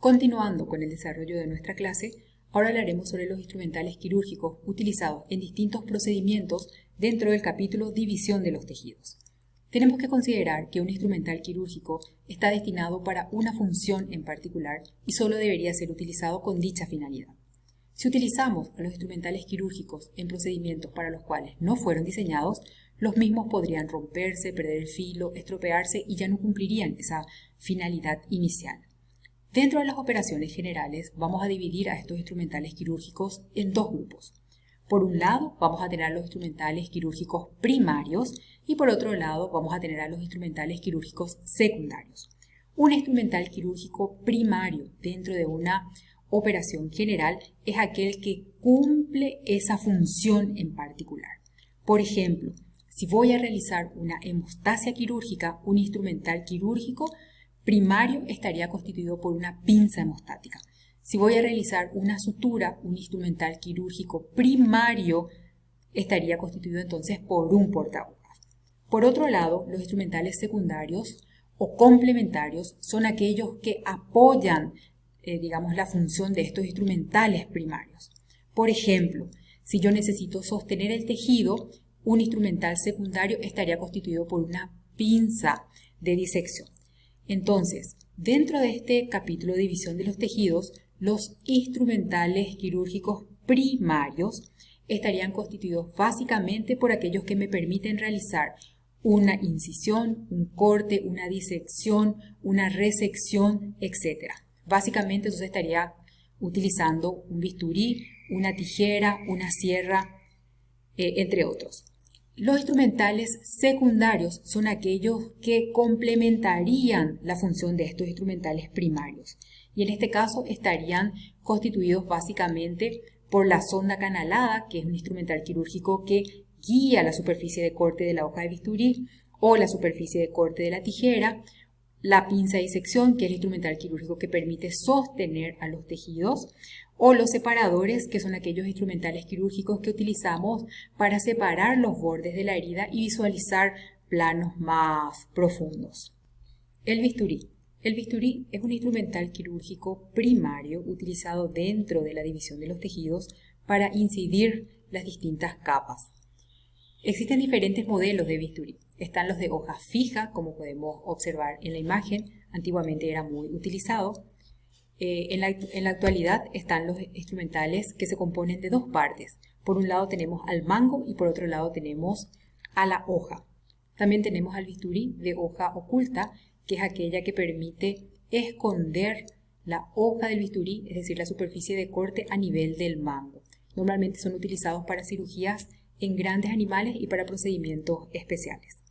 Continuando con el desarrollo de nuestra clase, ahora hablaremos sobre los instrumentales quirúrgicos utilizados en distintos procedimientos dentro del capítulo División de los tejidos. Tenemos que considerar que un instrumental quirúrgico está destinado para una función en particular y solo debería ser utilizado con dicha finalidad. Si utilizamos los instrumentales quirúrgicos en procedimientos para los cuales no fueron diseñados, los mismos podrían romperse, perder el filo, estropearse y ya no cumplirían esa finalidad inicial. Dentro de las operaciones generales vamos a dividir a estos instrumentales quirúrgicos en dos grupos. Por un lado vamos a tener a los instrumentales quirúrgicos primarios y por otro lado vamos a tener a los instrumentales quirúrgicos secundarios. Un instrumental quirúrgico primario dentro de una operación general es aquel que cumple esa función en particular. Por ejemplo, si voy a realizar una hemostasia quirúrgica, un instrumental quirúrgico primario estaría constituido por una pinza hemostática. Si voy a realizar una sutura, un instrumental quirúrgico primario estaría constituido entonces por un portaagujas. Por otro lado, los instrumentales secundarios o complementarios son aquellos que apoyan, la función de estos instrumentales primarios. Por ejemplo, si yo necesito sostener el tejido, un instrumental secundario estaría constituido por una pinza de disección. Entonces, dentro de este capítulo de división de los tejidos, los instrumentales quirúrgicos primarios estarían constituidos básicamente por aquellos que me permiten realizar una incisión, un corte, una disección, una resección, etc. Básicamente entonces estaría utilizando un bisturí, una tijera, una sierra, entre otros. Los instrumentales secundarios son aquellos que complementarían la función de estos instrumentales primarios y en este caso estarían constituidos básicamente por la sonda canalada, que es un instrumental quirúrgico que guía la superficie de corte de la hoja de bisturí o la superficie de corte de la tijera, la pinza de disección, que es el instrumental quirúrgico que permite sostener a los tejidos, o los separadores, que son aquellos instrumentales quirúrgicos que utilizamos para separar los bordes de la herida y visualizar planos más profundos. El bisturí. El bisturí es un instrumental quirúrgico primario utilizado dentro de la división de los tejidos para incidir las distintas capas. Existen diferentes modelos de bisturí. Están los de hoja fija, como podemos observar en la imagen, antiguamente era muy utilizado. En la actualidad están los instrumentales que se componen de dos partes. Por un lado tenemos al mango y por otro lado tenemos a la hoja. También tenemos al bisturí de hoja oculta, que es aquella que permite esconder la hoja del bisturí, es decir, la superficie de corte a nivel del mango. Normalmente son utilizados para cirugías en grandes animales y para procedimientos especiales.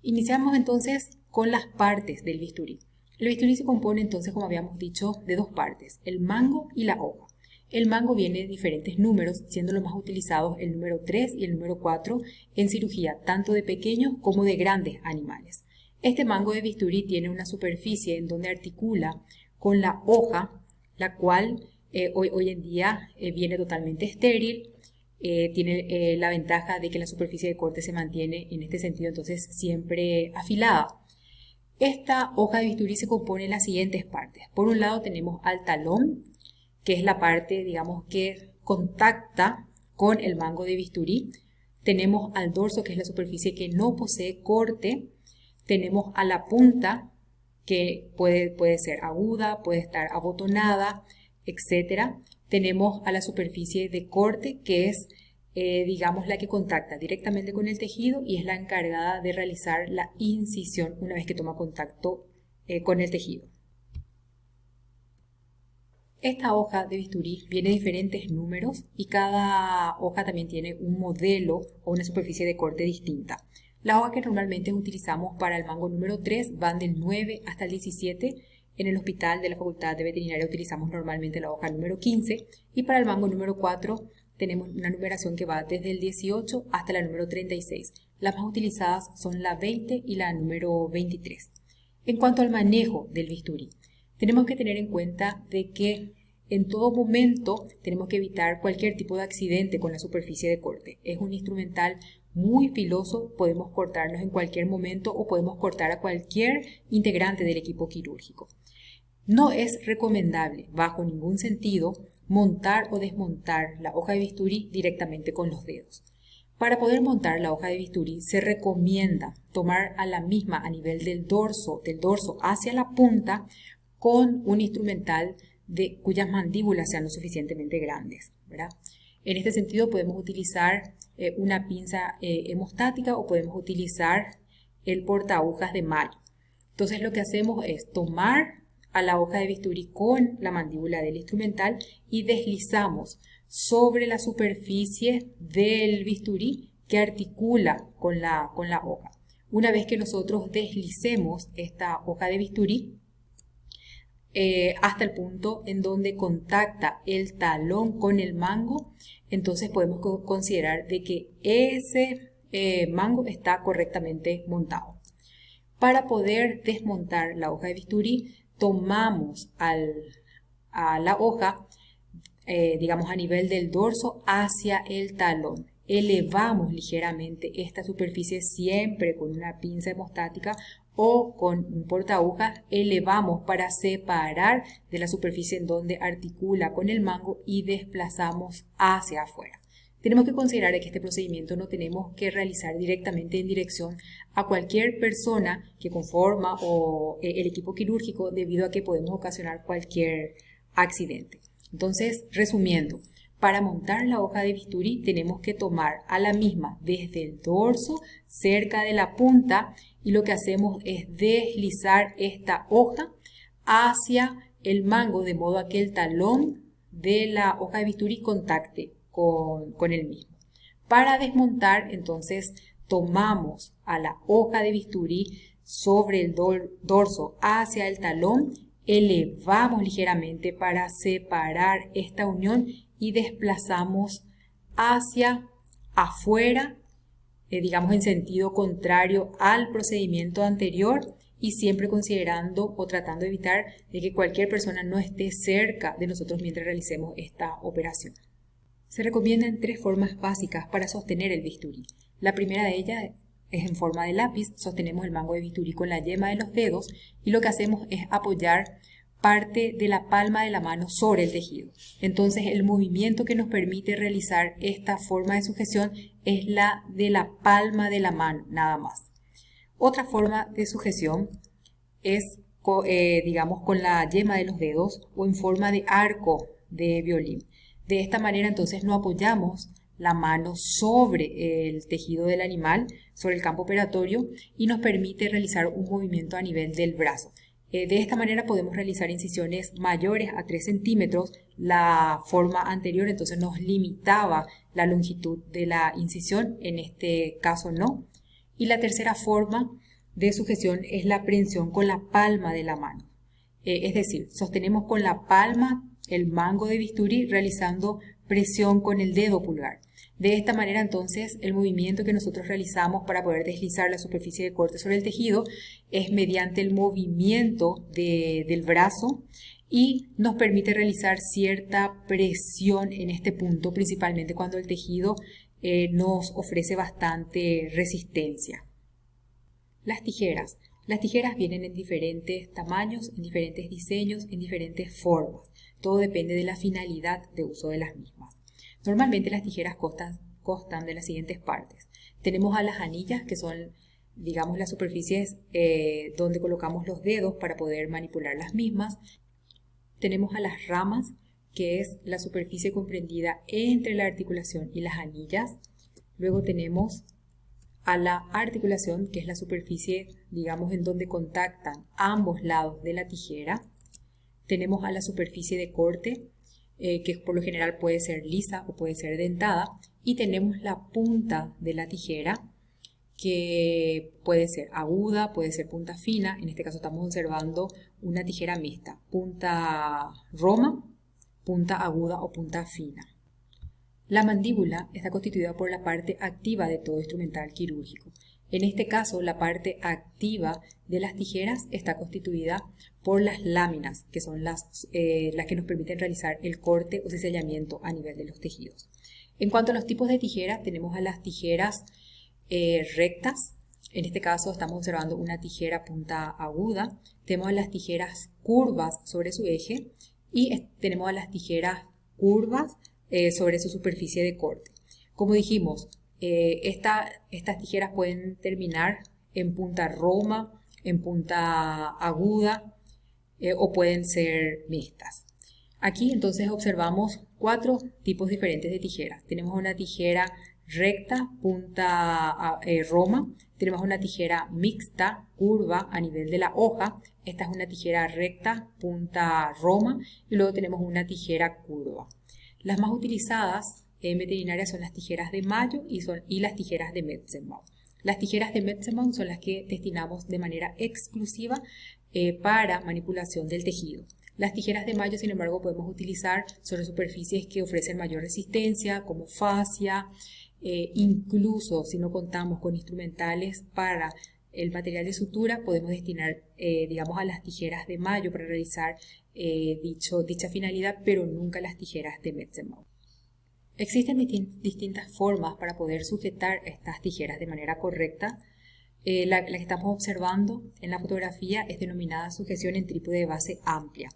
Iniciamos entonces con las partes del bisturí. El bisturí se compone entonces, como habíamos dicho, de dos partes, el mango y la hoja. El mango viene de diferentes números, siendo los más utilizados el número 3 y el número 4 en cirugía, tanto de pequeños como de grandes animales. Este mango de bisturí tiene una superficie en donde articula con la hoja, la cual hoy en día viene totalmente estéril. Tiene la ventaja de que la superficie de corte se mantiene en este sentido entonces siempre afilada. Esta hoja de bisturí se compone de las siguientes partes. Por un lado tenemos al talón, que es la parte, que contacta con el mango de bisturí. Tenemos al dorso, que es la superficie que no posee corte. Tenemos a la punta, que puede ser aguda, puede estar abotonada, etc. Tenemos a la superficie de corte, que es la que contacta directamente con el tejido y es la encargada de realizar la incisión una vez que toma contacto con el tejido. Esta hoja de bisturí viene de diferentes números y cada hoja también tiene un modelo o una superficie de corte distinta. Las hojas que normalmente utilizamos para el mango número 3 van del 9 hasta el 17. En el hospital de la Facultad de Veterinaria utilizamos normalmente la hoja número 15 y para el mango número 4 tenemos una numeración que va desde el 18 hasta la número 36. Las más utilizadas son la 20 y la número 23. En cuanto al manejo del bisturí, tenemos que tener en cuenta de que en todo momento tenemos que evitar cualquier tipo de accidente con la superficie de corte. Es un instrumental muy filoso, podemos cortarnos en cualquier momento o podemos cortar a cualquier integrante del equipo quirúrgico. No es recomendable, bajo ningún sentido, montar o desmontar la hoja de bisturí directamente con los dedos. Para poder montar la hoja de bisturí se recomienda tomar a la misma a nivel del dorso hacia la punta con un instrumental cuyas mandíbulas sean lo suficientemente grandes, ¿verdad? En este sentido podemos utilizar una pinza hemostática o podemos utilizar el portaagujas de malla. Entonces lo que hacemos es tomar a la hoja de bisturí con la mandíbula del instrumental y deslizamos sobre la superficie del bisturí que articula con la hoja. Una vez que nosotros deslicemos esta hoja de bisturí hasta el punto en donde contacta el talón con el mango, entonces podemos considerar de que ese mango está correctamente montado. Para poder desmontar la hoja de bisturí, tomamos a la hoja, digamos a nivel del dorso hacia el talón. Elevamos ligeramente esta superficie siempre con una pinza hemostática o con un portaagujas, elevamos para separar de la superficie en donde articula con el mango y desplazamos hacia afuera. Tenemos que considerar que este procedimiento no tenemos que realizar directamente en dirección a cualquier persona que conforma o el equipo quirúrgico, debido a que podemos ocasionar cualquier accidente. Entonces, resumiendo, para montar la hoja de bisturí tenemos que tomar a la misma desde el dorso, cerca de la punta, y lo que hacemos es deslizar esta hoja hacia el mango, de modo a que el talón de la hoja de bisturí contacte con el mismo. Para desmontar, entonces, tomamos a la hoja de bisturí sobre el dorso hacia el talón, elevamos ligeramente para separar esta unión y desplazamos hacia afuera, digamos en sentido contrario al procedimiento anterior, y siempre considerando o tratando de evitar de que cualquier persona no esté cerca de nosotros mientras realicemos esta operación. Se recomiendan 3 formas básicas para sostener el bisturí. La primera de ellas es en forma de lápiz. Sostenemos el mango de bisturí con la yema de los dedos y lo que hacemos es apoyar parte de la palma de la mano sobre el tejido. Entonces el movimiento que nos permite realizar esta forma de sujeción es la de la palma de la mano, nada más. Otra forma de sujeción es, digamos, con la yema de los dedos o en forma de arco de violín. De esta manera entonces no apoyamos la mano sobre el tejido del animal, sobre el campo operatorio, y nos permite realizar un movimiento a nivel del brazo. De esta manera podemos realizar incisiones mayores a 3 centímetros. La forma anterior entonces nos limitaba la longitud de la incisión, en este caso no. Y la tercera forma de sujeción es la prensión con la palma de la mano. Es decir, sostenemos con la palma el mango de bisturí realizando presión con el dedo pulgar. De esta manera entonces el movimiento que nosotros realizamos para poder deslizar la superficie de corte sobre el tejido es mediante el movimiento del brazo y nos permite realizar cierta presión en este punto, principalmente cuando el tejido nos ofrece bastante resistencia. Las tijeras. Las tijeras vienen en diferentes tamaños, en diferentes diseños, en diferentes formas. Todo depende de la finalidad de uso de las mismas. Normalmente las tijeras constan de las siguientes partes. Tenemos a las anillas, que son, digamos, las superficies donde colocamos los dedos para poder manipular las mismas. Tenemos a las ramas, que es la superficie comprendida entre la articulación y las anillas. Luego tenemos a la articulación, que es la superficie, digamos, en donde contactan ambos lados de la tijera. Tenemos a la superficie de corte, que por lo general puede ser lisa o puede ser dentada. Y tenemos la punta de la tijera, que puede ser aguda, puede ser punta fina. En este caso estamos observando una tijera mixta, punta roma, punta aguda o punta fina. La mandíbula está constituida por la parte activa de todo instrumental quirúrgico. En este caso, la parte activa de las tijeras está constituida por las láminas, que son las que nos permiten realizar el corte o cizallamiento a nivel de los tejidos. En cuanto a los tipos de tijeras, tenemos a las tijeras rectas, En este caso estamos observando una tijera punta aguda, tenemos las tijeras curvas sobre su eje y tenemos las tijeras curvas sobre su superficie de corte. Como dijimos, estas tijeras pueden terminar en punta roma, en punta aguda o pueden ser mixtas. Aquí entonces observamos 4 tipos diferentes de tijeras. Tenemos una tijera recta, punta roma, tenemos una tijera mixta, curva a nivel de la hoja, esta es una tijera recta, punta roma y luego tenemos una tijera curva. Las más utilizadas en veterinaria son las tijeras de Mayo y las tijeras de Metzenbaum. Las tijeras de Metzenbaum son las que destinamos de manera exclusiva para manipulación del tejido. Las tijeras de Mayo, sin embargo, podemos utilizar sobre superficies que ofrecen mayor resistencia, como fascia, incluso si no contamos con instrumentales para el material de sutura, podemos destinar, digamos, a las tijeras de Mayo para realizar dicha finalidad, pero nunca las tijeras de Metzenbaum. Existen distintas formas para poder sujetar estas tijeras de manera correcta. La que estamos observando en la fotografía es denominada sujeción en trípode de base amplia,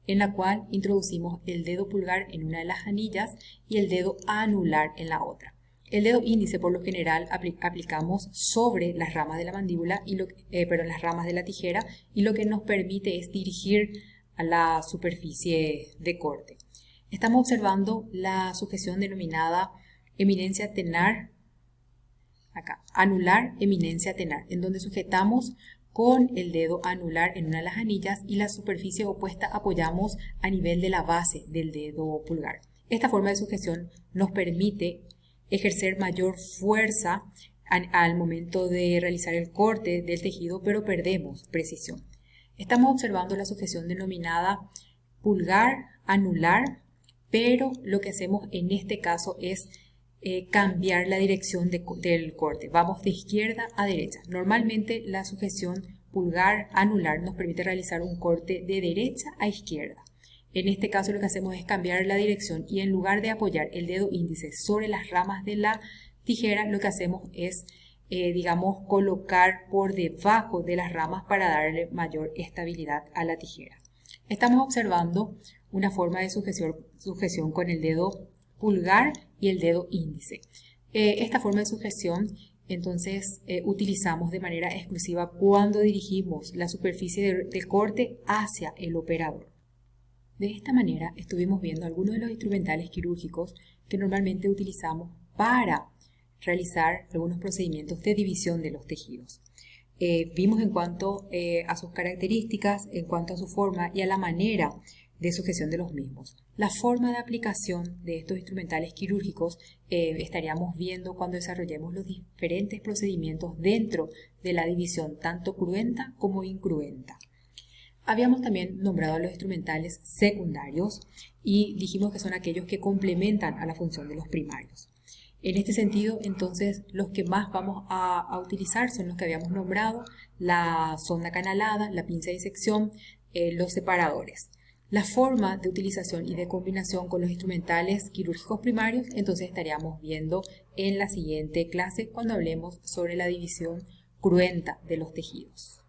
en la cual introducimos el dedo pulgar en una de las anillas y el dedo anular en la otra. El dedo índice por lo general aplicamos sobre las ramas de la mandíbula, las ramas de la tijera, y lo que nos permite es dirigir a la superficie de corte. Estamos observando la sujeción denominada eminencia tenar, acá, anular, eminencia tenar, en donde sujetamos con el dedo anular en una de las anillas y la superficie opuesta apoyamos a nivel de la base del dedo pulgar. Esta forma de sujeción nos permite ejercer mayor fuerza al momento de realizar el corte del tejido, pero perdemos precisión. Estamos observando la sujeción denominada pulgar anular, pero lo que hacemos en este caso es cambiar la dirección del corte. Vamos de izquierda a derecha. Normalmente la sujeción pulgar anular nos permite realizar un corte de derecha a izquierda. En este caso lo que hacemos es cambiar la dirección y en lugar de apoyar el dedo índice sobre las ramas de la tijera, lo que hacemos es, digamos, colocar por debajo de las ramas para darle mayor estabilidad a la tijera. Estamos observando una forma de sujeción con el dedo pulgar y el dedo índice. Esta forma de sujeción entonces utilizamos de manera exclusiva cuando dirigimos la superficie de corte hacia el operador. De esta manera estuvimos viendo algunos de los instrumentales quirúrgicos que normalmente utilizamos para realizar algunos procedimientos de división de los tejidos. Vimos en cuanto a sus características, en cuanto a su forma y a la manera de sujeción de los mismos. La forma de aplicación de estos instrumentales quirúrgicos estaríamos viendo cuando desarrollemos los diferentes procedimientos dentro de la división tanto cruenta como incruenta. Habíamos también nombrado los instrumentales secundarios y dijimos que son aquellos que complementan a la función de los primarios. En este sentido, entonces, los que más vamos a utilizar son los que habíamos nombrado: la sonda canalada, la pinza de disección, los separadores. La forma de utilización y de combinación con los instrumentales quirúrgicos primarios, entonces estaríamos viendo en la siguiente clase cuando hablemos sobre la división cruenta de los tejidos.